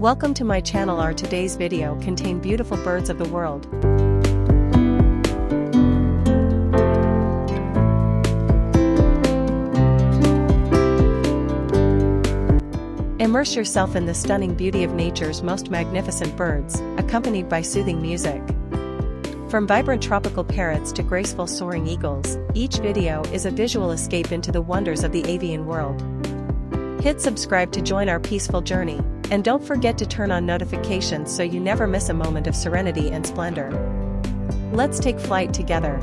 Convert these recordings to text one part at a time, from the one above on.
Welcome to my channel. Our today's video contain beautiful birds of the world. Immerse yourself in the stunning beauty of nature's most magnificent birds, accompanied by soothing music. From vibrant tropical parrots to graceful soaring eagles, each video is a visual escape into the wonders of the avian world. Hit subscribe to join our peaceful journey, and don't forget to turn on notifications so you never miss a moment of serenity and splendor. Let's take flight together.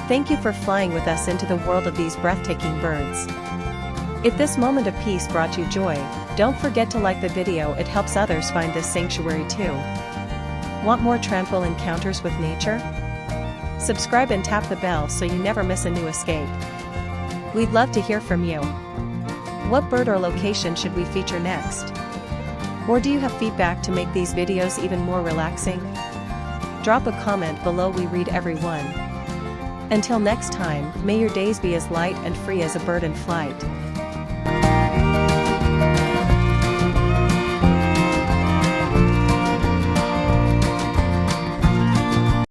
Thank you for flying with us into the world of these breathtaking birds. If this moment of peace brought you joy, don't forget to like the video, it helps others find this sanctuary too. Want more tranquil encounters with nature? Subscribe and tap the bell so you never miss a new escape. We'd love to hear from you. What bird or location should we feature next? Or do you have feedback to make these videos even more relaxing? Drop a comment below, we read every one. Until next time, may your days be as light and free as a bird in flight.